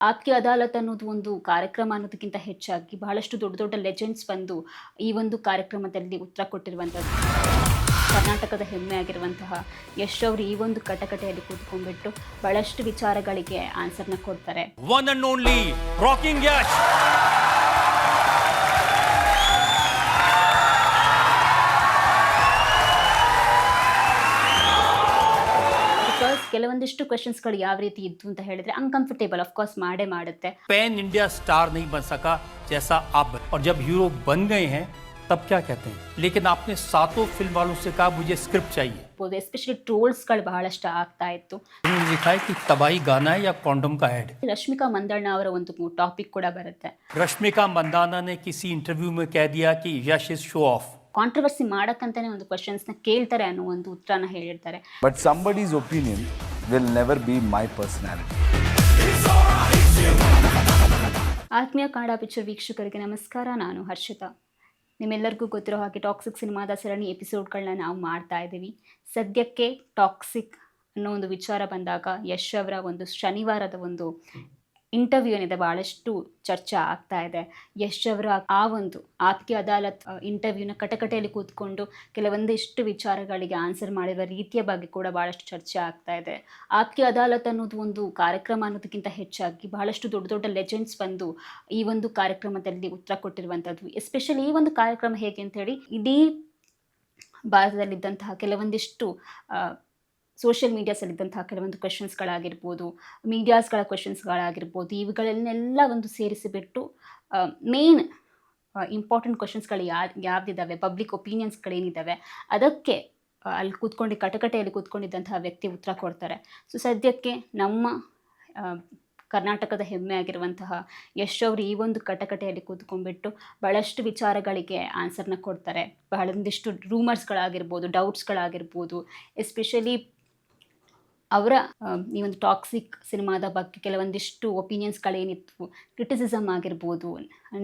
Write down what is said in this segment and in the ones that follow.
ಆಪ್ಗೆ ಅದಾಲತ್ ಅನ್ನೋದು ಒಂದು ಕಾರ್ಯಕ್ರಮ ಅನ್ನೋದಕ್ಕಿಂತ ಹೆಚ್ಚಾಗಿ ಬಹಳಷ್ಟು ದೊಡ್ಡ ದೊಡ್ಡ ಲೆಜೆಂಡ್ಸ್ ಬಂದು ಈ ಒಂದು ಕಾರ್ಯಕ್ರಮದಲ್ಲಿ ಉತ್ತರ ಕೊಟ್ಟಿರುವಂಥದ್ದು. ಕರ್ನಾಟಕದ ಹೆಮ್ಮೆ ಆಗಿರುವಂತಹ ಯಶ್ ಅವರು ಈ ಒಂದು ಕಟಕಟೆಯಲ್ಲಿ ಕೂತ್ಕೊಂಡ್ಬಿಟ್ಟು ಬಹಳಷ್ಟು ವಿಚಾರಗಳಿಗೆ ಆನ್ಸರ್ನ ಕೊಡ್ತಾರೆ. One and only rocking Yash. ಕೆಲವೊಂದಿಷ್ಟು ಕ್ವೆಶ್ಚನ್ಸ್ಗಳು ಯಾವ ರೀತಿ ಇತ್ತು ಅಂತ ಹೇಳಿದ್ರೆ ಅನ್ಕಂಫರ್ಟೇಬಲ್ ಆಫ್ ಕೋರ್ಸ್ ಮಾಡೇ ಮಾಡುತ್ತೆ. पैन इंडिया स्टार नहीं बन सका जैसा आप बने। और जब हीरो बन गए हैं तब क्या कहते हैं, लेकिन आपने सातों फिल्म वालों से कहा मुझे स्क्रिप्ट चाहिए. ಎಸ್ಪೆಷಲಿ ಟ್ರೋಲ್ಸ್ಗಳು ಬಹಳಷ್ಟು ಆಗ್ತಾ ಇತ್ತು. लिखा है कि तबाही गाना है या कॉन्डम का ऐड. ರಶ್ಮಿಕಾ ಮಂದಣ್ಣ ಅವರ ಒಂದು ಟಾಪಿಕ್ ಕೂಡ ಬರುತ್ತೆ. रश्मिका मंदाना ने किसी इंटरव्यू में कह दिया कि यश इज शो ऑफ. ಕಾಂಟ್ರವರ್ಸಿ ಮಾಡಕ್ಕಂತಾನೆ ಒಂದು ಕ್ವೆಶ್ಚನ್ಸ್ನ ಕೇಳ್ತಾರೆ ಅನ್ನೋ ಒಂದು ಉತ್ತರನ ಹೇಳಿರ್ತಾರೆ. But somebody's opinion will never be my personality. ಆತ್ಮೀಯ ಕನ್ನಡ ಪಿಕ್ಚರ್ ವೀಕ್ಷಕರಿಗೆ ನಮಸ್ಕಾರ, ನಾನು ಹರ್ಷಿತಾ. ನಿಮ್ಮೆಲ್ಲರಿಗೂ ಗೊತ್ತಿರೋ ಹಾಗೆ ಟಾಕ್ಸಿಕ್ ಸಿನಿಮಾದ ಸರಣಿ ಎಪಿಸೋಡ್ಗಳನ್ನ ನಾವು ಮಾಡ್ತಾ ಇದ್ದೀವಿ. ಸದ್ಯಕ್ಕೆ ಟಾಕ್ಸಿಕ್ ಅನ್ನೋ ಒಂದು ವಿಚಾರ ಬಂದಾಗ ಯಶ್ ಅವರ ಒಂದು ಶನಿವಾರದ ಒಂದು ಇಂಟರ್ವ್ಯೂ ಏನಿದೆ ಭಾಳಷ್ಟು ಚರ್ಚೆ ಆಗ್ತಾ ಇದೆ. ಯಶ್ ಅವರ ಆ ಒಂದು ಆಪ್ಗೆ ಅದಾಲತ್ ಇಂಟರ್ವ್ಯೂನ ಕಟಕಟೆಯಲ್ಲಿ ಕೂತ್ಕೊಂಡು ಕೆಲವೊಂದಿಷ್ಟು ವಿಚಾರಗಳಿಗೆ ಆನ್ಸರ್ ಮಾಡಿರುವ ರೀತಿಯ ಬಗ್ಗೆ ಕೂಡ ಭಾಳಷ್ಟು ಚರ್ಚೆ ಆಗ್ತಾ ಇದೆ. ಆಪ್ಗೆ ಅದಾಲತ್ ಅನ್ನೋದು ಒಂದು ಕಾರ್ಯಕ್ರಮ ಅನ್ನೋದಕ್ಕಿಂತ ಹೆಚ್ಚಾಗಿ ಬಹಳಷ್ಟು ದೊಡ್ಡ ದೊಡ್ಡ ಲೆಜೆಂಡ್ಸ್ ಬಂದು ಈ ಒಂದು ಕಾರ್ಯಕ್ರಮದಲ್ಲಿ ಉತ್ತರ ಕೊಟ್ಟಿರುವಂಥದ್ದು. ಎಸ್ಪೆಷಲಿ ಈ ಒಂದು ಕಾರ್ಯಕ್ರಮ ಹೇಗೆ ಅಂತೇಳಿ ಇಡೀ ಭಾರತದಲ್ಲಿದ್ದಂತಹ ಕೆಲವೊಂದಿಷ್ಟು ಸೋಷಿಯಲ್ ಮೀಡಿಯಾಸಲ್ಲಿದ್ದಂತಹ ಕೆಲವೊಂದು ಕ್ವೆಶನ್ಸ್ಗಳಾಗಿರ್ಬೋದು, ಮೀಡಿಯಾಸ್ಗಳ ಕ್ವೆಶನ್ಸ್ಗಳಾಗಿರ್ಬೋದು, ಇವುಗಳನ್ನೆಲ್ಲ ಒಂದು ಸೇರಿಸಿಬಿಟ್ಟು ಮೇನ್ ಇಂಪಾರ್ಟೆಂಟ್ ಕ್ವೆಶನ್ಸ್ಗಳು ಯಾವ್ದಿದ್ದಾವೆ, ಪಬ್ಲಿಕ್ ಒಪಿನಿಯನ್ಸ್ಗಳೇನಿದ್ದಾವೆ ಅದಕ್ಕೆ ಅಲ್ಲಿ ಕೂತ್ಕೊಂಡು ಕಟಕಟೆಯಲ್ಲಿ ಕೂತ್ಕೊಂಡಿದ್ದಂತಹ ವ್ಯಕ್ತಿ ಉತ್ತರ ಕೊಡ್ತಾರೆ. ಸೊ ಸದ್ಯಕ್ಕೆ ನಮ್ಮ ಕರ್ನಾಟಕದ ಹೆಮ್ಮೆ ಆಗಿರುವಂತಹ ಯಶ್ ಅವರು ಈ ಒಂದು ಕಟಕಟೆಯಲ್ಲಿ ಕೂತ್ಕೊಂಡ್ಬಿಟ್ಟು ಭಾಳಷ್ಟು ವಿಚಾರಗಳಿಗೆ ಆನ್ಸರ್ನ ಕೊಡ್ತಾರೆ. ಬಹಳೊಂದಿಷ್ಟು ರೂಮರ್ಸ್ಗಳಾಗಿರ್ಬೋದು, ಡೌಟ್ಸ್ಗಳಾಗಿರ್ಬೋದು, ಎಸ್ಪೆಷಲಿ ಅವರ ಈ ಒಂದು ಟಾಕ್ಸಿಕ್ ಸಿನಿಮಾದ ಬಗ್ಗೆ ಕೆಲವೊಂದಿಷ್ಟು ಒಪಿನಿಯನ್ಸ್ಗಳೇನಿತ್ತು, ಕ್ರಿಟಿಸಿಸಮ್ ಆಗಿರ್ಬೋದು,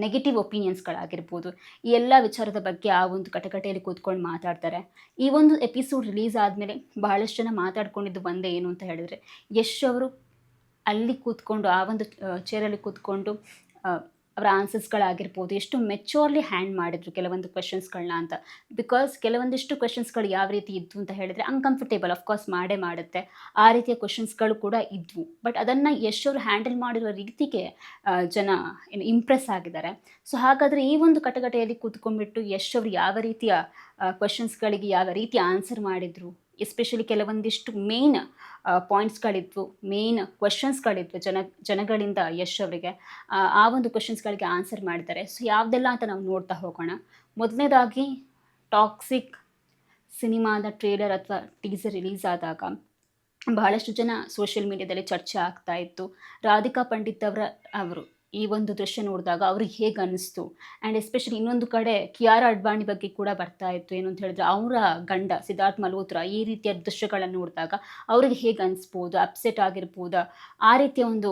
ನೆಗೆಟಿವ್ ಒಪಿನಿಯನ್ಸ್ಗಳಾಗಿರ್ಬೋದು, ಈ ಎಲ್ಲ ವಿಚಾರದ ಬಗ್ಗೆ ಆ ಒಂದು ಕಟಕಟೆಯಲ್ಲಿ ಕೂತ್ಕೊಂಡು ಮಾತಾಡ್ತಾರೆ. ಈ ಒಂದು ಎಪಿಸೋಡ್ ರಿಲೀಸ್ ಆದಮೇಲೆ ಬಹಳಷ್ಟು ಜನ ಮಾತಾಡ್ಕೊಂಡಿದ್ದು ಒಂದೇ ಏನು ಅಂತ ಹೇಳಿದ್ರೆ, ಯಶ್ ಅವರು ಅಲ್ಲಿ ಕೂತ್ಕೊಂಡು ಆ ಒಂದು ಚೇರಲ್ಲಿ ಕೂತ್ಕೊಂಡು ಅವರ ಆನ್ಸರ್ಸ್ಗಳಾಗಿರ್ಬೋದು ಎಷ್ಟು ಮೆಚೂರ್ಲಿ ಹ್ಯಾಂಡ್ ಮಾಡಿದ್ರು ಕೆಲವೊಂದು ಕ್ವೆಶನ್ಸ್ಗಳನ್ನ ಅಂತ. ಬಿಕಾಸ್ ಕೆಲವೊಂದಿಷ್ಟು ಕ್ವೆಶನ್ಸ್ಗಳು ಯಾವ ರೀತಿ ಇದ್ವು ಅಂತ ಹೇಳಿದ್ರೆ ಅನ್ಕಂಫರ್ಟೇಬಲ್ ಆಫ್ ಕೋರ್ಸ್ ಮಾಡೇ ಮಾಡುತ್ತೆ. ಆ ರೀತಿಯ ಕ್ವೆಶನ್ಸ್ಗಳು ಕೂಡ ಇದ್ವು. ಬಟ್ ಅದನ್ನು ಯಶ್ ಅವರು ಹ್ಯಾಂಡಲ್ ಮಾಡಿರುವ ರೀತಿಗೆ ಜನ ಇಂಪ್ರೆಸ್ ಆಗಿದ್ದಾರೆ. ಸೊ ಹಾಗಾದರೆ ಈ ಒಂದು ಕಟಕಟೆಯಲ್ಲಿ ಕೂತ್ಕೊಂಡ್ಬಿಟ್ಟು ಯಶ್ ಅವರು ಯಾವ ರೀತಿಯ ಕ್ವೆಶನ್ಸ್ಗಳಿಗೆ ಯಾವ ರೀತಿ ಆನ್ಸರ್ ಮಾಡಿದರು, ಎಸ್ಪೆಷಲಿ ಕೆಲವೊಂದಿಷ್ಟು ಮೇನ್ ಪಾಯಿಂಟ್ಸ್ಗಳಿದ್ವು, ಮೇನ್ ಕ್ವೆಶನ್ಸ್ಗಳಿದ್ವು ಜನಗಳಿಂದ ಯಶ್ ಅವರಿಗೆ. ಆ ಒಂದು ಕ್ವೆಶನ್ಸ್ಗಳಿಗೆ ಆನ್ಸರ್ ಮಾಡಿದ್ದಾರೆ. ಸೊ ಯಾವುದೆಲ್ಲ ಅಂತ ನಾವು ನೋಡ್ತಾ ಹೋಗೋಣ. ಮೊದಲನೇದಾಗಿ ಟಾಕ್ಸಿಕ್ ಸಿನಿಮಾದ ಟ್ರೇಲರ್ ಅಥವಾ ಟೀಸರ್ ರಿಲೀಸ್ ಆದಾಗ ಬಹಳಷ್ಟು ಜನ ಸೋಷಿಯಲ್ ಮೀಡಿಯಾದಲ್ಲಿ ಚರ್ಚೆ ಆಗ್ತಾ ಇತ್ತು. ರಾಧಿಕಾ ಪಂಡಿತ್ ಅವರು ಈ ಒಂದು ದೃಶ್ಯ ನೋಡಿದಾಗ ಅವ್ರಿಗೆ ಹೇಗೆ ಅನ್ನಿಸ್ತು, ಆ್ಯಂಡ್ ಎಸ್ಪೆಷಲಿ ಇನ್ನೊಂದು ಕಡೆ ಕಿಯಾರಾ ಅಡ್ವಾಣಿ ಬಗ್ಗೆ ಕೂಡ ಬರ್ತಾ ಇತ್ತು. ಏನು ಅಂತ ಹೇಳಿದ್ರೆ ಅವರ ಗಂಡ ಸಿದ್ಧಾರ್ಥ್ ಮಲ್ಹೋತ್ರಾ ಈ ರೀತಿಯ ದೃಶ್ಯಗಳನ್ನು ನೋಡಿದಾಗ ಅವ್ರಿಗೆ ಹೇಗೆ ಅನಿಸ್ಬೋದು, ಅಪ್ಸೆಟ್ ಆಗಿರ್ಬೋದು, ಆ ರೀತಿಯ ಒಂದು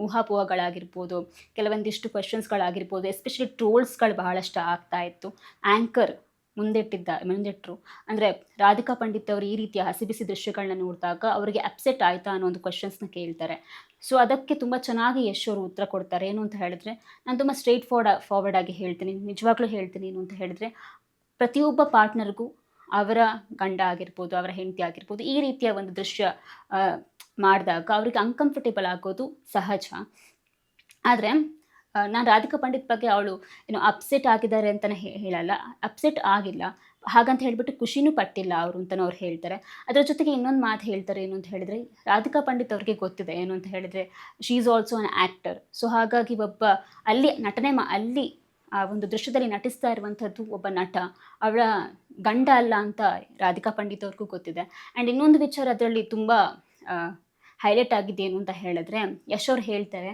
ಊಹಾಪೋಹಗಳಾಗಿರ್ಬೋದು, ಕೆಲವೊಂದಿಷ್ಟು ಎಸ್ಪೆಷಲಿ ಟ್ರೋಲ್ಸ್ಗಳು ಬಹಳಷ್ಟು ಆಗ್ತಾ ಇತ್ತು. ಆ್ಯಂಕರ್ ಮುಂದಿಟ್ಟರು ಅಂದರೆ ರಾಧಿಕಾ ಪಂಡಿತ್ ಅವರು ಈ ರೀತಿಯ ಹಸಿಬಿಸಿ ದೃಶ್ಯಗಳನ್ನ ನೋಡಿದಾಗ ಅವರಿಗೆ ಅಪ್ಸೆಟ್ ಆಯಿತಾ ಅನ್ನೋ ಒಂದು ಕ್ವೆಶನ್ಸ್ನ ಕೇಳ್ತಾರೆ. ಸೊ ಅದಕ್ಕೆ ತುಂಬ ಚೆನ್ನಾಗಿ ಯಶ್ ಅವರು ಉತ್ತರ ಕೊಡ್ತಾರೆ. ಏನು ಅಂತ ಹೇಳಿದ್ರೆ, ನಾನು ತುಂಬ ಸ್ಟ್ರೈಟ್ ಫಾರ್ವರ್ಡ್ ಆಗಿ ಹೇಳ್ತೀನಿ, ನಿಜವಾಗ್ಲೂ ಹೇಳ್ತೀನಿ. ಏನು ಅಂತ ಹೇಳಿದ್ರೆ, ಪ್ರತಿಯೊಬ್ಬ ಪಾರ್ಟ್ನರ್ಗೂ ಅವರ ಗಂಡ ಆಗಿರ್ಬೋದು, ಅವರ ಹೆಂಡತಿ ಆಗಿರ್ಬೋದು, ಈ ರೀತಿಯ ಒಂದು ದೃಶ್ಯ ಮಾಡಿದಾಗ ಅವ್ರಿಗೆ ಅನ್ಕಂಫರ್ಟೇಬಲ್ ಆಗೋದು ಸಹಜ. ಆದರೆ ನಾನು ರಾಧಿಕಾ ಪಂಡಿತ್ ಬಗ್ಗೆ ಅವಳು ಅಪ್ಸೆಟ್ ಆಗಿದ್ದಾರೆ ಅಂತಲೇ ಹೇಳಲ್ಲ, ಅಪ್ಸೆಟ್ ಆಗಿಲ್ಲ, ಹಾಗಂತ ಹೇಳಿಬಿಟ್ಟು ಖುಷಿನೂ ಪಟ್ಟಿಲ್ಲ ಅವರು ಅಂತಲೂ ಅವ್ರು ಹೇಳ್ತಾರೆ. ಅದರ ಜೊತೆಗೆ ಇನ್ನೊಂದು ಮಾತು ಹೇಳ್ತಾರೆ. ಏನು ಅಂತ ಹೇಳಿದ್ರೆ, ರಾಧಿಕಾ ಪಂಡಿತ್ ಅವ್ರಿಗೆ ಗೊತ್ತಿದೆ ಏನು ಅಂತ ಹೇಳಿದ್ರೆ she is also an actor. So ಹಾಗಾಗಿ ಒಬ್ಬ ಅಲ್ಲಿ ಅಲ್ಲಿ ಆ ಒಂದು ದೃಶ್ಯದಲ್ಲಿ ನಟಿಸ್ತಾ ಇರುವಂಥದ್ದು ಒಬ್ಬ ನಟ, ಅವಳ ಗಂಡ ಅಲ್ಲ ಅಂತ ರಾಧಿಕಾ ಪಂಡಿತ್ ಅವ್ರಿಗೂ ಗೊತ್ತಿದೆ. ಆ್ಯಂಡ್ ಇನ್ನೊಂದು ವಿಚಾರ ಅದರಲ್ಲಿ ತುಂಬ ಹೈಲೈಟ್ ಆಗಿದ್ದು ಏನು ಅಂತ ಹೇಳಿದ್ರೆ, ಯಶ್ ಅವ್ರು ಹೇಳ್ತಾರೆ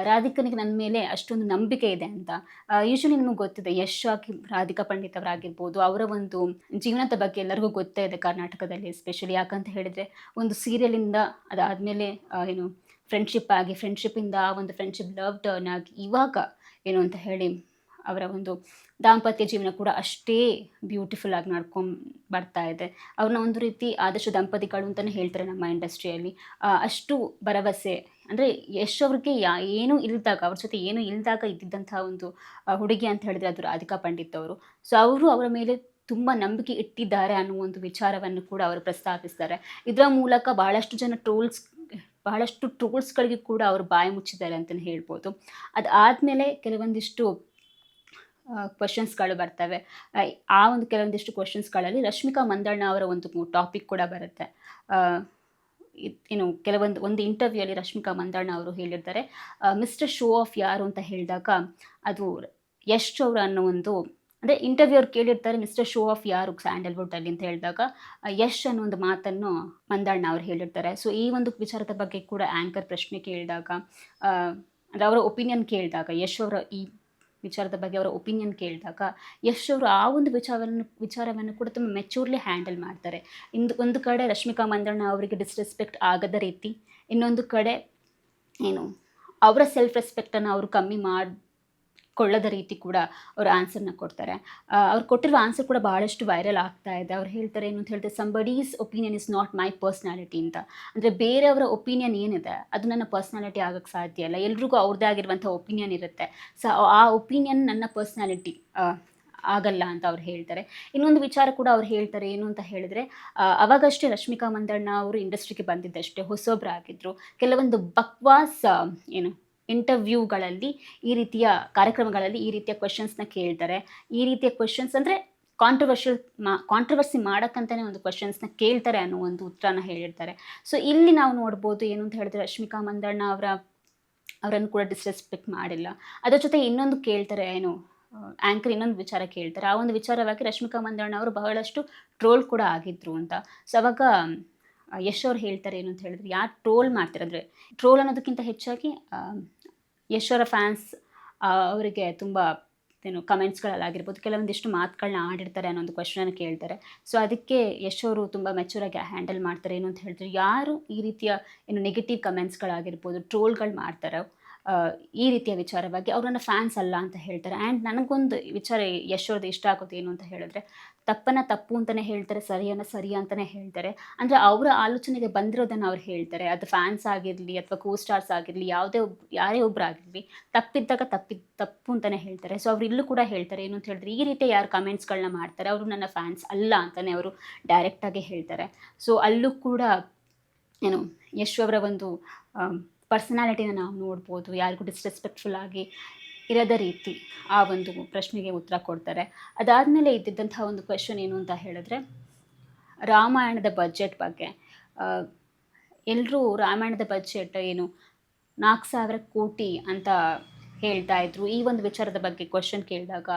ರಾಧಿಕನಿಗೆ ನನ್ನ ಮೇಲೆ ಅಷ್ಟೊಂದು ನಂಬಿಕೆ ಇದೆ ಅಂತ. ಯೂಶ್ವಲಿ ನಿಮಗೆ ಗೊತ್ತಿದೆ ಯಶ್ ಆಗಿ ರಾಧಿಕಾ ಪಂಡಿತ್ ಅವರಾಗಿರ್ಬೋದು, ಅವರ ಒಂದು ಜೀವನದ ಬಗ್ಗೆ ಎಲ್ಲರಿಗೂ ಗೊತ್ತೇ ಇದೆ ಕರ್ನಾಟಕದಲ್ಲಿ ಎಸ್ಪೆಷಲಿ. ಯಾಕಂತ ಹೇಳಿದರೆ ಒಂದು ಸೀರಿಯಲಿಂದ ಅದಾದಮೇಲೆ ಫ್ರೆಂಡ್ಶಿಪ್ಪಿಂದ ಆ ಒಂದು ಫ್ರೆಂಡ್ಶಿಪ್ ಲವ್ ಟರ್ನ್ ಆಗಿ ಇವಾಗ ಏನು ಅಂತ ಹೇಳಿ ಅವರ ಒಂದು ದಾಂಪತ್ಯ ಜೀವನ ಕೂಡ ಅಷ್ಟೇ ಬ್ಯೂಟಿಫುಲ್ ಆಗಿ ನಡ್ಕೊಂಡು ಬರ್ತಾ ಇದೆ. ಅವ್ರನ್ನ ಒಂದು ರೀತಿ ಆದರ್ಶ ದಂಪತಿಗಳು ಅಂತಲೇ ಹೇಳ್ತಾರೆ ನಮ್ಮ ಇಂಡಸ್ಟ್ರಿಯಲ್ಲಿ. ಅಷ್ಟು ಭರವಸೆ ಅಂದರೆ ಯಶ್ ಅವ್ರಿಗೆ ಏನೂ ಇಲ್ದಾಗ, ಅವ್ರ ಜೊತೆ ಏನೂ ಇಲ್ದಾಗ ಇದ್ದಿದ್ದಂಥ ಒಂದು ಹುಡುಗಿ ಅಂತ ಹೇಳಿದ್ರೆ ಅದು ರಾಧಿಕಾ ಪಂಡಿತ್ ಅವರು. ಸೊ ಅವರು ಅವರ ಮೇಲೆ ತುಂಬ ನಂಬಿಕೆ ಇಟ್ಟಿದ್ದಾರೆ ಅನ್ನೋ ಒಂದು ವಿಚಾರವನ್ನು ಕೂಡ ಅವರು ಪ್ರಸ್ತಾಪಿಸ್ತಾರೆ. ಇದರ ಮೂಲಕ ಬಹಳಷ್ಟು ಟ್ರೋಲ್ಸ್ಗಳಿಗೆ ಕೂಡ ಅವರು ಬಾಯಿ ಮುಚ್ಚಿದ್ದಾರೆ ಅಂತಲೇ ಹೇಳ್ಬೋದು. ಅದಾದಮೇಲೆ ಕೆಲವೊಂದಿಷ್ಟು ಕ್ವೆಶನ್ಸ್ಗಳು ಬರ್ತವೆ. ಆ ಒಂದು ಕೆಲವೊಂದಿಷ್ಟು ಕ್ವೆಶನ್ಸ್ಗಳಲ್ಲಿ ರಶ್ಮಿಕಾ ಮಂದಣ್ಣ ಅವರ ಒಂದು ಟಾಪಿಕ್ ಕೂಡ ಬರುತ್ತೆ. ಒಂದು ಇಂಟರ್ವ್ಯೂಯಲ್ಲಿ ರಶ್ಮಿಕಾ ಮಂದಣ್ಣ ಅವರು ಹೇಳಿರ್ತಾರೆ, ಮಿಸ್ಟರ್ ಶೋ ಆಫ್ ಯಾರು ಅಂತ ಹೇಳಿದಾಗ ಅದು ಯಶ್ ಅವರು ಅನ್ನೋ ಒಂದು, ಅಂದರೆ ಇಂಟರ್ವ್ಯೂ ಅವ್ರು ಕೇಳಿರ್ತಾರೆ ಮಿಸ್ಟರ್ ಶೋ ಆಫ್ ಯಾರು ಸ್ಯಾಂಡಲ್ವುಡ್ಡಲ್ಲಿ ಅಂತ ಹೇಳಿದಾಗ ಯಶ್ ಅನ್ನೋ ಒಂದು ಮಾತನ್ನು ಮಂದಣ್ಣ ಅವ್ರು ಹೇಳಿರ್ತಾರೆ. ಸೊ ಈ ಒಂದು ವಿಚಾರದ ಬಗ್ಗೆ ಕೂಡ ಆ್ಯಂಕರ್ ಪ್ರಶ್ನೆ ಕೇಳಿದಾಗ, ಅಂದರೆ ಅವರ ಒಪಿನಿಯನ್ ಕೇಳಿದಾಗ, ಯಶ್ ಅವರ ಈ ವಿಚಾರದ ಬಗ್ಗೆ ಅವರ ಒಪಿನಿಯನ್ ಕೇಳಿದಾಗ ಯಶ್ ಅವರು ಆ ಒಂದು ವಿಚಾರವನ್ನು ಕೂಡ ತುಂಬ ಮೆಚೂರ್ಲಿ ಹ್ಯಾಂಡಲ್ ಮಾಡ್ತಾರೆ. ಒಂದು ಕಡೆ ರಶ್ಮಿಕಾ ಮಂದಣ್ಣ ಅವರಿಗೆ ಡಿಸ್ರೆಸ್ಪೆಕ್ಟ್ ಆಗದ ರೀತಿ, ಇನ್ನೊಂದು ಕಡೆ ಅವರ ಸೆಲ್ಫ್ ರೆಸ್ಪೆಕ್ಟನ್ನು ಅವರು ಕಮ್ಮಿ ಕೊಳ್ಳದ ರೀತಿ ಕೂಡ ಅವರು ಆನ್ಸರ್ನ ಕೊಡ್ತಾರೆ. ಅವ್ರು ಕೊಟ್ಟಿರುವ ಆನ್ಸರ್ ಕೂಡ ಭಾಳಷ್ಟು ವೈರಲ್ ಆಗ್ತಾ ಇದೆ. ಅವ್ರು ಹೇಳ್ತಾರೆ ಏನು ಅಂತ ಹೇಳಿದ್ರೆ, somebody's opinion is not my personality ಅಂತ. ಅಂದರೆ ಬೇರೆಯವರ ಒಪಿನಿಯನ್ ಏನಿದೆ ಅದು ನನ್ನ ಪರ್ಸ್ನಾಲಿಟಿ ಆಗೋಕ್ಕೆ ಸಾಧ್ಯ ಇಲ್ಲ. ಎಲ್ರಿಗೂ ಅವ್ರದ್ದೇ ಆಗಿರುವಂಥ ಒಪಿನಿಯನ್ ಇರುತ್ತೆ. ಸೊ ಆ ಒಪಿನಿಯನ್ ನನ್ನ ಪರ್ಸ್ನಾಲಿಟಿ ಆಗಲ್ಲ ಅಂತ ಅವ್ರು ಹೇಳ್ತಾರೆ. ಇನ್ನೊಂದು ವಿಚಾರ ಕೂಡ ಅವ್ರು ಹೇಳ್ತಾರೆ ಏನು ಅಂತ ಹೇಳಿದ್ರೆ, ಅವಾಗಷ್ಟೇ ರಶ್ಮಿಕಾ ಮಂದಣ್ಣ ಅವರು ಇಂಡಸ್ಟ್ರಿಗೆ ಬಂದಿದ್ದಷ್ಟೇ ಹೊಸೊಬ್ಬರಾಗಿದ್ದರು. ಕೆಲವೊಂದು ಬಕ್ವಾಸ್ ಇಂಟರ್ವ್ಯೂಗಳಲ್ಲಿ ಈ ರೀತಿಯ ಕಾರ್ಯಕ್ರಮಗಳಲ್ಲಿ ಈ ರೀತಿಯ ಕ್ವೆಶನ್ಸ್ನ ಕೇಳ್ತಾರೆ. ಈ ರೀತಿಯ ಕ್ವೆಶನ್ಸ್ ಅಂದರೆ ಕಾಂಟ್ರವರ್ಸಿ ಮಾಡೋಕ್ಕಂತಲೇ ಒಂದು ಕ್ವೆಶನ್ಸ್ನ ಕೇಳ್ತಾರೆ ಅನ್ನೋ ಒಂದು ಉತ್ತರನ ಹೇಳಿರ್ತಾರೆ. ಸೊ ಇಲ್ಲಿ ನಾವು ನೋಡ್ಬೋದು ಏನು ಅಂತ ಹೇಳಿದ್ರೆ, ರಶ್ಮಿಕಾ ಮಂದಣ್ಣ ಅವರನ್ನು ಕೂಡ ಡಿಸ್ರೆಸ್ಪೆಕ್ಟ್ ಮಾಡಿಲ್ಲ. ಅದರ ಜೊತೆ ಇನ್ನೊಂದು ಕೇಳ್ತಾರೆ, ಆ್ಯಂಕರ್ ಇನ್ನೊಂದು ವಿಚಾರ ಕೇಳ್ತಾರೆ. ಆ ಒಂದು ವಿಚಾರವಾಗಿ ರಶ್ಮಿಕಾ ಮಂದಣ್ಣ ಅವರು ಬಹಳಷ್ಟು ಟ್ರೋಲ್ ಕೂಡ ಆಗಿದ್ರು ಅಂತ. ಸೊ ಅವಾಗ ಯಶ್ ಅವ್ರು ಹೇಳ್ತಾರೆ ಏನು ಅಂತ ಹೇಳಿದ್ರೆ, ಯಾರು ಟ್ರೋಲ್ ಮಾಡ್ತಾರೆ, ಅಂದರೆ ಟ್ರೋಲ್ ಅನ್ನೋದಕ್ಕಿಂತ ಹೆಚ್ಚಾಗಿ ಯಶ್ ಅವರ ಫ್ಯಾನ್ಸ್ ಅವರಿಗೆ ತುಂಬ ಕಮೆಂಟ್ಸ್ಗಳಲ್ಲಾಗಿರ್ಬೋದು ಕೆಲವೊಂದಿಷ್ಟು ಮಾತುಗಳನ್ನ ಆಡಿರ್ತಾರೆ ಅನ್ನೋ ಒಂದು ಕ್ವೆಶನನ್ನು ಕೇಳ್ತಾರೆ. ಸೊ ಅದಕ್ಕೆ ಯಶ್ ಅವರು ತುಂಬ ಮೆಚೂರಾಗಿ ಹ್ಯಾಂಡಲ್ ಮಾಡ್ತಾರೆ. ಏನು ಅಂತ ಹೇಳಿದ್ರೆ, ಯಾರು ಈ ರೀತಿಯ ನೆಗೆಟಿವ್ ಕಮೆಂಟ್ಸ್ಗಳಾಗಿರ್ಬೋದು ಟ್ರೋಲ್ಗಳು ಮಾಡ್ತಾರೋ ಈ ರೀತಿಯ ವಿಚಾರವಾಗಿ ಅವ್ರು ನನ್ನ ಫ್ಯಾನ್ಸ್ ಅಲ್ಲ ಅಂತ ಹೇಳ್ತಾರೆ. ಆ್ಯಂಡ್ ನನಗೊಂದು ವಿಚಾರ ಯಶ್ ಅವ್ರದ್ದು ಇಷ್ಟ ಆಗೋದು ಏನು ಅಂತ ಹೇಳಿದ್ರೆ, ತಪ್ಪನ್ನು ತಪ್ಪು ಅಂತಲೇ ಹೇಳ್ತಾರೆ, ಸರಿಯನ್ನು ಸರಿ ಅಂತಲೇ ಹೇಳ್ತಾರೆ. ಅಂದರೆ ಅವರ ಆಲೋಚನೆಗೆ ಬಂದಿರೋದನ್ನು ಅವ್ರು ಹೇಳ್ತಾರೆ. ಅದು ಫ್ಯಾನ್ಸ್ ಆಗಿರಲಿ ಅಥವಾ ಕೋ ಸ್ಟಾರ್ಸ್ ಆಗಿರಲಿ, ಯಾರೇ ಒಬ್ಬರು ಆಗಿರಲಿ, ತಪ್ಪಿದ್ದಾಗ ತಪ್ಪು ಅಂತಲೇ ಹೇಳ್ತಾರೆ. ಸೊ ಅವ್ರು ಇಲ್ಲೂ ಕೂಡ ಹೇಳ್ತಾರೆ ಏನು ಅಂತ ಹೇಳಿದ್ರೆ, ಈ ರೀತಿಯ ಯಾರು ಕಮೆಂಟ್ಸ್ಗಳನ್ನ ಮಾಡ್ತಾರೆ ಅವರು ನನ್ನ ಫ್ಯಾನ್ಸ್ ಅಲ್ಲ ಅಂತಲೇ ಅವರು ಡೈರೆಕ್ಟಾಗಿ ಹೇಳ್ತಾರೆ. ಸೊ ಅಲ್ಲೂ ಕೂಡ ಯಶ್ ಅವರ ಒಂದು ಪರ್ಸನಾಲಿಟಿನ ನಾವು ನೋಡ್ಬೋದು. ಯಾರಿಗೂ ಡಿಸ್ರೆಸ್ಪೆಕ್ಟ್ಫುಲ್ ಆಗಿ ಇರದ ರೀತಿ ಆ ಒಂದು ಪ್ರಶ್ನೆಗೆ ಉತ್ತರ ಕೊಡ್ತಾರೆ. ಅದಾದಮೇಲೆ ಇದ್ದಿದ್ದಂಥ ಒಂದು ಕ್ವೆಶನ್ ಏನು ಅಂತ ಹೇಳಿದ್ರೆ, ರಾಮಾಯಣದ ಬಜೆಟ್ ಬಗ್ಗೆ. ಎಲ್ಲರೂ ರಾಮಾಯಣದ ಬಜೆಟ್ 4,000 ಕೋಟಿ ಅಂತ ಹೇಳ್ತಾ ಇದ್ರು. ಈ ಒಂದು ವಿಚಾರದ ಬಗ್ಗೆ ಕ್ವೆಶನ್ ಕೇಳಿದಾಗ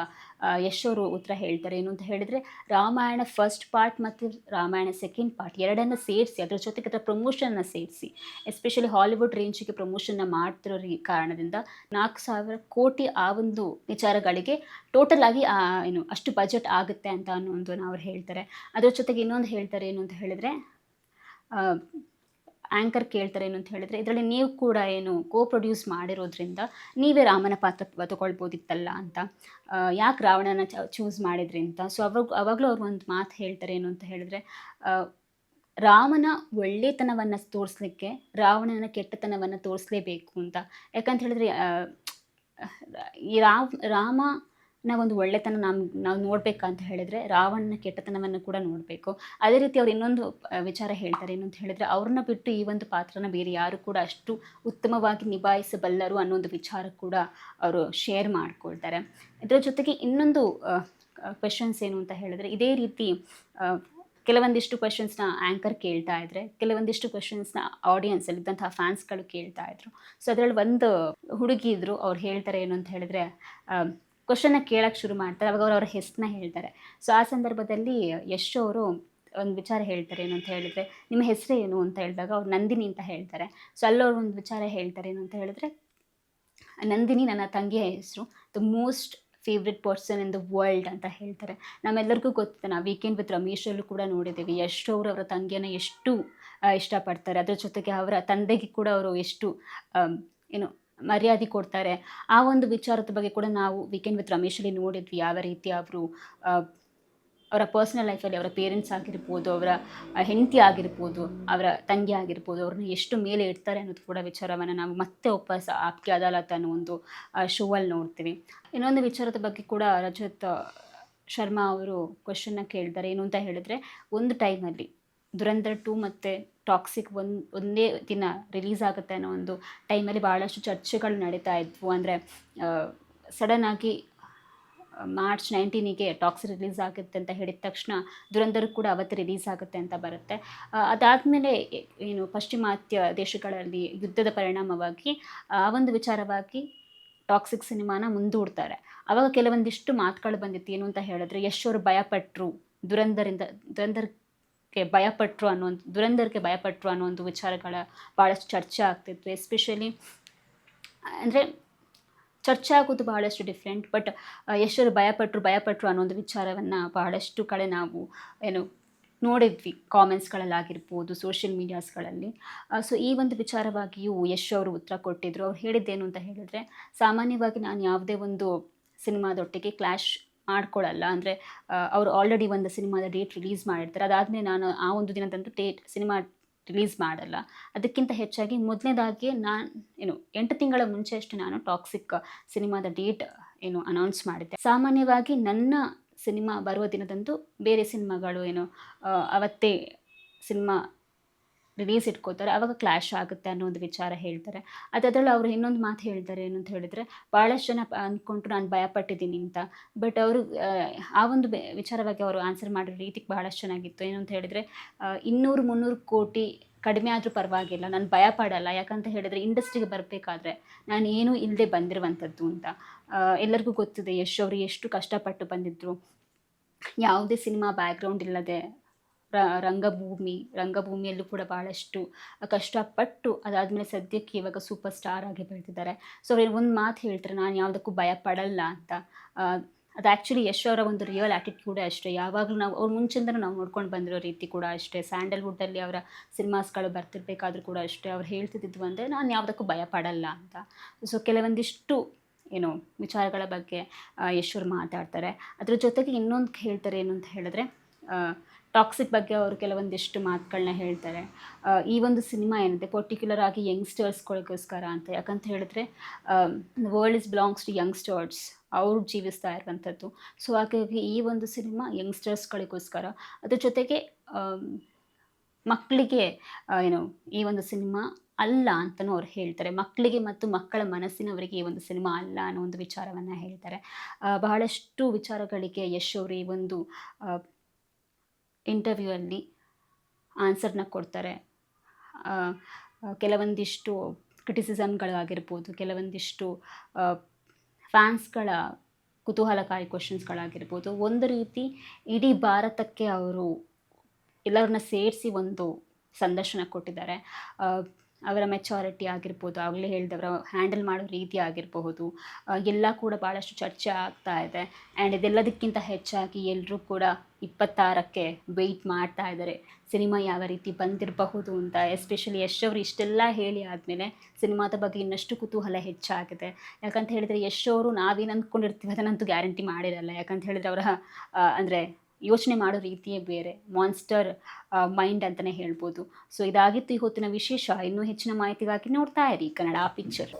ಯಶ್ ಅವರು ಉತ್ತರ ಹೇಳ್ತಾರೆ ಏನು ಅಂತ ಹೇಳಿದರೆ, ರಾಮಾಯಣ ಫಸ್ಟ್ ಪಾರ್ಟ್ ಮತ್ತು ರಾಮಾಯಣ ಸೆಕೆಂಡ್ ಪಾರ್ಟ್ ಎರಡನ್ನು ಸೇರಿಸಿ, ಅದರ ಜೊತೆಗೆ ಅದರ ಪ್ರಮೋಷನ್ನ ಸೇರಿಸಿ, ಎಸ್ಪೆಷಲಿ ಹಾಲಿವುಡ್ ರೇಂಜಿಗೆ ಪ್ರಮೋಷನ್ನ ಮಾಡ್ತಿರೋ ಕಾರಣದಿಂದ 4,000 ಕೋಟಿ ಆ ಒಂದು ವಿಚಾರಗಳಿಗೆ ಟೋಟಲ್ ಆಗಿ ಅಷ್ಟು ಬಜೆಟ್ ಆಗುತ್ತೆ ಅಂತ ಅನ್ನೋದನ್ನು ಅವ್ರು ಹೇಳ್ತಾರೆ. ಅದರ ಜೊತೆಗೆ ಇನ್ನೊಂದು ಹೇಳ್ತಾರೆ ಏನು ಅಂತ ಹೇಳಿದರೆ, ಆ್ಯಂಕರ್ ಕೇಳ್ತಾರೆ ಏನು ಅಂತ ಹೇಳಿದರೆ, ಇದರಲ್ಲಿ ನೀವು ಕೂಡ ಕೋ ಪ್ರೊಡ್ಯೂಸ್ ಮಾಡಿರೋದ್ರಿಂದ ನೀವೇ ರಾಮನ ಪಾತ್ರ ತಗೊಳ್ಬೋದಿತ್ತಲ್ಲ ಅಂತ, ಯಾಕೆ ರಾವಣನ ಚೂಸ್ ಮಾಡಿದ್ರಿ ಅಂತ. ಸೊ ಅವಾಗಲೂ ಅವ್ರು ಒಂದು ಮಾತು ಹೇಳ್ತಾರೆ ಏನು ಅಂತ ಹೇಳಿದ್ರೆ, ರಾಮನ ಒಳ್ಳೆತನವನ್ನು ತೋರಿಸ್ಲಿಕ್ಕೆ ರಾವಣನ ಕೆಟ್ಟತನವನ್ನು ತೋರಿಸಲೇಬೇಕು ಅಂತ. ಯಾಕಂತ ಹೇಳಿದ್ರೆ ಈ ರಾಮನ ಒಂದು ಒಳ್ಳೆತನ ನಾವು ನೋಡಬೇಕಂತ ಹೇಳಿದರೆ ರಾವಣನ ಕೆಟ್ಟತನವನ್ನು ಕೂಡ ನೋಡಬೇಕು. ಅದೇ ರೀತಿ ಅವ್ರು ಇನ್ನೊಂದು ವಿಚಾರ ಹೇಳ್ತಾರೆ ಏನು ಅಂತ ಹೇಳಿದರೆ, ಅವ್ರನ್ನ ಬಿಟ್ಟು ಈ ಒಂದು ಪಾತ್ರನ ಬೇರೆ ಯಾರು ಕೂಡ ಅಷ್ಟು ಉತ್ತಮವಾಗಿ ನಿಭಾಯಿಸಬಲ್ಲರು ಅನ್ನೋ ಒಂದು ವಿಚಾರ ಕೂಡ ಅವರು ಶೇರ್ ಮಾಡ್ಕೊಳ್ತಾರೆ. ಇದರ ಜೊತೆಗೆ ಇನ್ನೊಂದು ಕ್ವೆಶನ್ಸ್ ಏನು ಅಂತ ಹೇಳಿದ್ರೆ, ಇದೇ ರೀತಿ ಕೆಲವೊಂದಿಷ್ಟು ಕ್ವೆಶನ್ಸ್ನ ಆ್ಯಂಕರ್ ಕೇಳ್ತಾ ಇದ್ರೆ, ಕೆಲವೊಂದಿಷ್ಟು ಕ್ವೆಶನ್ಸ್ನ ಆಡಿಯನ್ಸಲ್ಲಿದ್ದಂಥ ಫ್ಯಾನ್ಸ್ಗಳು ಕೇಳ್ತಾ ಇದ್ರು. ಸೊ ಅದರಲ್ಲಿ ಒಂದು ಹುಡುಗಿ ಇದ್ದರು, ಅವ್ರು ಹೇಳ್ತಾರೆ ಏನು ಅಂತ ಹೇಳಿದ್ರೆ, ಕ್ವೆಶನ್ನ ಕೇಳೋಕ್ಕೆ ಶುರು ಮಾಡ್ತಾರೆ. ಅವಾಗ ಅವ್ರ ಹೆಸರನ್ನ ಹೇಳ್ತಾರೆ. ಸೊ ಆ ಸಂದರ್ಭದಲ್ಲಿ ಯಶ್ ಅವರು ಒಂದು ವಿಚಾರ ಹೇಳ್ತಾರೆ ಏನು ಅಂತ ಹೇಳಿದ್ರೆ, ನಿಮ್ಮ ಹೆಸರು ಏನು ಅಂತ ಹೇಳಿದಾಗ ಅವ್ರು ನಂದಿನಿ ಅಂತ ಹೇಳ್ತಾರೆ. ಸೊ ಅಲ್ಲವ್ರು ಒಂದು ವಿಚಾರ ಹೇಳ್ತಾರೆ ಏನು ಅಂತ ಹೇಳಿದ್ರೆ, ನಂದಿನಿ ನನ್ನ ತಂಗಿಯ ಹೆಸರು, the most favourite person in the world ಅಂತ ಹೇಳ್ತಾರೆ. ನಮ್ಮೆಲ್ಲರಿಗೂ ಗೊತ್ತಿದೆ, ನಾವು ವೀಕೆಂಡ್ ವಿತ್ ರಮೇಶಲ್ಲೂ ಕೂಡ ನೋಡಿದ್ದೀವಿ ಯಶ್ ಅವರು ಅವರ ತಂಗಿಯನ್ನು ಎಷ್ಟು ಇಷ್ಟಪಡ್ತಾರೆ. ಅದರ ಜೊತೆಗೆ ಅವರ ತಂದೆಗೆ ಕೂಡ ಅವರು ಎಷ್ಟು ಮರ್ಯಾದೆ ಕೊಡ್ತಾರೆ. ಆ ಒಂದು ವಿಚಾರದ ಬಗ್ಗೆ ಕೂಡ ನಾವು ವೀಕೆಂಡ್ ವಿತ್ ರಮೇಶಲ್ಲಿ ನೋಡಿದ್ವಿ, ಯಾವ ರೀತಿ ಅವರು ಅವರ ಪರ್ಸ್ನಲ್ ಲೈಫಲ್ಲಿ ಅವರ ಪೇರೆಂಟ್ಸ್ ಆಗಿರ್ಬೋದು, ಅವರ ಹೆಂಡತಿ ಆಗಿರ್ಬೋದು, ಅವರ ತಂಗಿ ಆಗಿರ್ಬೋದು, ಅವ್ರನ್ನ ಎಷ್ಟು ಮೇಲೆ ಇಡ್ತಾರೆ ಅನ್ನೋದು ಕೂಡ ವಿಚಾರವನ್ನು ನಾವು ಮತ್ತೆ ವಾಪಸ್ ಆಪ್ಕೆ ಅದಾಲತ್ ಅನ್ನೋ ಒಂದು ಶೋವಲ್ಲಿ ನೋಡ್ತೀವಿ. ಇನ್ನೊಂದು ವಿಚಾರದ ಬಗ್ಗೆ ಕೂಡ ರಜತ್ ಶರ್ಮಾ ಅವರು ಕ್ವೆಶನ್ನ ಕೇಳ್ತಾರೆ. ಏನು ಅಂತ ಹೇಳಿದ್ರೆ, ಒಂದು ಟೈಮಲ್ಲಿ ದುರಂಧರ್ 2 ಮತ್ತು ಟಾಕ್ಸಿಕ್ ಒಂದೇ ದಿನ ರಿಲೀಸ್ ಆಗುತ್ತೆ ಅನ್ನೋ ಒಂದು ಟೈಮಲ್ಲಿ ಭಾಳಷ್ಟು ಚರ್ಚೆಗಳು ನಡೀತಾ ಇದ್ವು. ಅಂದರೆ ಸಡನ್ನಾಗಿ ಮಾರ್ಚ್ 19ಗೆ ಟಾಕ್ಸಿಕ್ ರಿಲೀಸ್ ಆಗುತ್ತೆ ಅಂತ ಹೇಳಿದ ತಕ್ಷಣ ದುರಂಧರ್ ಕೂಡ ಅವತ್ತು ರಿಲೀಸ್ ಆಗುತ್ತೆ ಅಂತ ಬರುತ್ತೆ. ಅದಾದಮೇಲೆ ಏನು ಪಶ್ಚಿಮಾತ್ಯ ದೇಶಗಳಲ್ಲಿ ಯುದ್ಧದ ಪರಿಣಾಮವಾಗಿ ಆ ಒಂದು ವಿಚಾರವಾಗಿ ಟಾಕ್ಸಿಕ್ ಸಿನಿಮಾನ ಮುಂದೂಡ್ತಾರೆ. ಆವಾಗ ಕೆಲವೊಂದಿಷ್ಟು ಮಾತುಗಳು ಬಂದಿತ್ತು. ಏನು ಅಂತ ಹೇಳಿದ್ರೆ, ಯಶ್ ಅವರು ಭಯಪಟ್ಟರು, ದುರಂಧರ್ಗೆ ಭಯಪಟ್ಟರು ಅನ್ನೋ ಒಂದು ವಿಚಾರಗಳ ಭಾಳಷ್ಟು ಚರ್ಚೆ ಆಗ್ತಿತ್ತು. ಎಸ್ಪೆಷಲಿ ಅಂದರೆ ಚರ್ಚೆ ಆಗೋದು ಬಹಳಷ್ಟು ಡಿಫ್ರೆಂಟ್, ಬಟ್ ಯಶ್ ಅವರು ಭಯಪಟ್ಟರು ಅನ್ನೋ ಒಂದು ವಿಚಾರವನ್ನು ಬಹಳಷ್ಟು ಕಡೆ ನಾವು ನೋಡಿದ್ವಿ, ಕಾಮೆಂಟ್ಸ್ಗಳಲ್ಲಾಗಿರ್ಬೋದು, ಸೋಷಿಯಲ್ ಮೀಡಿಯಾಸ್ಗಳಲ್ಲಿ. ಸೊ ಈ ಒಂದು ವಿಚಾರವಾಗಿಯೂ ಯಶ್ ಅವರು ಉತ್ತರ ಕೊಟ್ಟಿದ್ದರು. ಅವ್ರು ಹೇಳಿದ್ದೇನು ಅಂತ ಹೇಳಿದ್ರೆ, ಸಾಮಾನ್ಯವಾಗಿ ನಾನು ಯಾವುದೇ ಒಂದು ಸಿನಿಮಾದೊಟ್ಟಿಗೆ ಕ್ಲಾಶ್ ಮಾಡ್ಕೊಳ್ಳಲ್ಲ. ಅಂದರೆ ಅವರು ಆಲ್ರೆಡಿ ಒಂದು ಸಿನಿಮಾದ ಡೇಟ್ ರಿಲೀಸ್ ಮಾಡಿರ್ತಾರೆ, ಅದಾದಮೇಲೆ ನಾನು ಆ ಒಂದು ದಿನದಂದು ಸಿನಿಮಾ ರಿಲೀಸ್ ಮಾಡಲ್ಲ. ಅದಕ್ಕಿಂತ ಹೆಚ್ಚಾಗಿ ಮೊದಲನೇದಾಗಿ ನಾನು 8 ತಿಂಗಳ ಮುಂಚೆಯಷ್ಟು ನಾನು ಟಾಕ್ಸಿಕ್ ಸಿನಿಮಾದ ಡೇಟ್ ಅನೌನ್ಸ್ ಮಾಡಿದ್ದೆ. ಸಾಮಾನ್ಯವಾಗಿ ನನ್ನ ಸಿನಿಮಾ ಬರುವ ದಿನದಂದು ಬೇರೆ ಸಿನಿಮಾಗಳು ಅವತ್ತೇ ಸಿನಿಮಾ ರಿಲೀಸ್ ಇಟ್ಕೋತಾರೆ, ಆವಾಗ ಕ್ಲಾಶ್ ಆಗುತ್ತೆ ಅನ್ನೋ ಒಂದು ವಿಚಾರ ಹೇಳ್ತಾರೆ. ಅದರಲ್ಲಿ ಅವರು ಇನ್ನೊಂದು ಮಾತು ಹೇಳ್ತಾರೆ. ಏನು ಅಂತ ಹೇಳಿದ್ರೆ, ಭಾಳಷ್ಟು ಜನ ಅಂದ್ಕೊಂಡ್ರು ನಾನು ಭಯಪಟ್ಟಿದ್ದೀನಿ ಅಂತ, ಬಟ್ ಅವರು ಆ ಒಂದು ವಿಚಾರವಾಗಿ ಅವರು ಆನ್ಸರ್ ಮಾಡಿರೋ ರೀತಿಗೆ ಬಹಳಷ್ಟು ಚೆನ್ನಾಗಿತ್ತು. ಏನು ಅಂತ ಹೇಳಿದರೆ, 200-300 ಕೋಟಿ ಕಡಿಮೆ ಆದರೂ ಪರವಾಗಿಲ್ಲ, ನಾನು ಭಯಪಡಲ್ಲ. ಯಾಕಂತ ಹೇಳಿದರೆ, ಇಂಡಸ್ಟ್ರಿಗೆ ಬರಬೇಕಾದ್ರೆ ನಾನು ಏನೂ ಇಲ್ಲದೆ ಬಂದಿರುವಂಥದ್ದು ಅಂತ. ಎಲ್ಲರಿಗೂ ಗೊತ್ತಿದೆ ಯಶ್ ಅವರು ಎಷ್ಟು ಕಷ್ಟಪಟ್ಟು ಬಂದಿದ್ದರು, ಯಾವುದೇ ಸಿನಿಮಾ ಬ್ಯಾಕ್ಗ್ರೌಂಡ್ ಇಲ್ಲದೆ ರಂಗಭೂಮಿಯಲ್ಲೂ ಕೂಡ ಭಾಳಷ್ಟು ಕಷ್ಟಪಟ್ಟು ಅದಾದಮೇಲೆ ಸದ್ಯಕ್ಕೆ ಇವಾಗ ಸೂಪರ್ ಸ್ಟಾರ್ ಆಗಿ ಬೆಳೆದಿದ್ದಾರೆ. ಸೊ ಅವ್ರು ಒಂದು ಮಾತು ಹೇಳ್ತಾರೆ, ನಾನು ಯಾವುದಕ್ಕೂ ಭಯಪಡಲ್ಲ ಅಂತ. ಅದು ಆ್ಯಕ್ಚುಲಿ ಯಶ್ ಅವರ ಒಂದು ರಿಯಲ್ ಆ್ಯಟಿಟ್ಯೂಡೇ ಅಷ್ಟೇ. ಯಾವಾಗಲೂ ನಾವು ಅವ್ರ ಮುಂಚೆಯಿಂದಲೂ ನಾವು ನೋಡ್ಕೊಂಡು ಬಂದಿರೋ ರೀತಿ ಕೂಡ ಅಷ್ಟೇ. ಸ್ಯಾಂಡಲ್ವುಡ್ಡಲ್ಲಿ ಅವರ ಸಿನಿಮಾಸ್ಗಳು ಬರ್ತಿರ್ಬೇಕಾದ್ರೂ ಕೂಡ ಅಷ್ಟೇ ಅವ್ರು ಹೇಳ್ತಿದ್ದು ಅಂದರೆ, ನಾನು ಯಾವುದಕ್ಕೂ ಭಯಪಡಲ್ಲ ಅಂತ. ಸೊ ಕೆಲವೊಂದಿಷ್ಟು ವಿಚಾರಗಳ ಬಗ್ಗೆ ಯಶ್ ಅವರು ಮಾತಾಡ್ತಾರೆ. ಅದ್ರ ಜೊತೆಗೆ ಇನ್ನೊಂದು ಹೇಳ್ತಾರೆ. ಏನು ಅಂತ ಹೇಳಿದ್ರೆ, ಟಾಕ್ಸಿಕ್ ಬಗ್ಗೆ ಅವರು ಕೆಲವೊಂದಿಷ್ಟು ಮಾತುಗಳನ್ನ ಹೇಳ್ತಾರೆ. ಈ ಒಂದು ಸಿನಿಮಾ ಏನಿದೆ ಪರ್ಟಿಕ್ಯುಲರ್ ಆಗಿ ಯಂಗ್ಸ್ಟರ್ಸ್ಗಳಿಗೋಸ್ಕರ ಅಂತ. ಯಾಕಂತ ಹೇಳಿದ್ರೆ, ವರ್ಲ್ಡ್ ಬಿಲಾಂಗ್ಸ್ ಟು ಯಂಗ್ಸ್ಟರ್ಸ್, ಅವರು ಜೀವಿಸ್ತಾ ಇರುವಂಥದ್ದು. ಸೊ ಹಾಗಾಗಿ ಈ ಒಂದು ಸಿನಿಮಾ ಯಂಗ್ಸ್ಟರ್ಸ್ಗಳಿಗೋಸ್ಕರ. ಅದ್ರ ಜೊತೆಗೆ ಮಕ್ಕಳಿಗೆ ಈ ಒಂದು ಸಿನಿಮಾ ಅಲ್ಲ ಅಂತಲೂ ಅವ್ರು ಹೇಳ್ತಾರೆ. ಮಕ್ಕಳಿಗೆ ಮತ್ತು ಮಕ್ಕಳ ಮನಸ್ಸಿನವರಿಗೆ ಈ ಒಂದು ಸಿನಿಮಾ ಅಲ್ಲ ಅನ್ನೋ ಒಂದು ವಿಚಾರವನ್ನು ಹೇಳ್ತಾರೆ. ಬಹಳಷ್ಟು ವಿಚಾರಗಳಿಗೆ ಯಶ್ ಅವರು ಈ ಒಂದು ಇಂಟರ್ವ್ಯೂವಲ್ಲಿ ಆನ್ಸರ್ನ ಕೊಡ್ತಾರೆ. ಕೆಲವೊಂದಿಷ್ಟು ಕ್ರಿಟಿಸಿಸಮ್ಗಳಾಗಿರ್ಬೋದು, ಕೆಲವೊಂದಿಷ್ಟು ಫ್ಯಾನ್ಸ್ಗಳ ಕುತೂಹಲಕಾರಿ ಕ್ವಶನ್ಸ್ಗಳಾಗಿರ್ಬೋದು, ಒಂದು ರೀತಿ ಇಡೀ ಭಾರತಕ್ಕೆ ಅವರು ಎಲ್ಲರನ್ನ ಸೇರಿಸಿ ಒಂದು ಸಂದರ್ಶನ ಕೊಟ್ಟಿದ್ದಾರೆ. ಅವರ ಮೆಚಾರಿಟಿ ಆಗಿರ್ಬೋದು, ಆಗಲೇ ಹೇಳಿದವರ ಹ್ಯಾಂಡಲ್ ಮಾಡೋ ರೀತಿ ಆಗಿರಬಹುದು, ಎಲ್ಲ ಕೂಡ ಭಾಳಷ್ಟು ಚರ್ಚೆ ಆಗ್ತಾ ಇದೆ. ಆ್ಯಂಡ್ ಇದೆಲ್ಲದಕ್ಕಿಂತ ಹೆಚ್ಚಾಗಿ ಎಲ್ಲರೂ ಕೂಡ 26ಕ್ಕೆ ವೆಯ್ಟ್ ಮಾಡ್ತಾ ಇದ್ದಾರೆ, ಸಿನಿಮಾ ಯಾವ ರೀತಿ ಬಂದಿರಬಹುದು ಅಂತ. ಎಸ್ಪೆಷಲಿ ಯಶ್ ಅವರು ಇಷ್ಟೆಲ್ಲ ಹೇಳಿ ಆದಮೇಲೆ ಸಿನಿಮಾದ ಬಗ್ಗೆ ಇನ್ನಷ್ಟು ಕುತೂಹಲ ಹೆಚ್ಚಾಗಿದೆ. ಯಾಕಂತ ಹೇಳಿದರೆ, ಯಶ್ ಅವರು ನಾವೇನು ಅಂದ್ಕೊಂಡಿರ್ತೀವಿ ಅದನ್ನಂತೂ ಗ್ಯಾರಂಟಿ ಮಾಡಿರಲ್ಲ. ಯಾಕಂತ ಹೇಳಿದರೆ, ಅವರ ಅಂದರೆ ಯೋಚನೆ ಮಾಡೋ ರೀತಿಯೇ ಬೇರೆ, ಮಾನ್ಸ್ಟರ್ ಮೈಂಡ್ ಅಂತಲೇ ಹೇಳ್ಬೋದು. ಸೊ ಇದಾಗಿತ್ತು ಈ ಹೊತ್ತಿನ ವಿಶೇಷ. ಇನ್ನೂ ಹೆಚ್ಚಿನ ಮಾಹಿತಿಗಾಗಿ ನೋಡ್ತಾ ಇರಿ ಕನ್ನಡ ಪಿಕ್ಚರ್.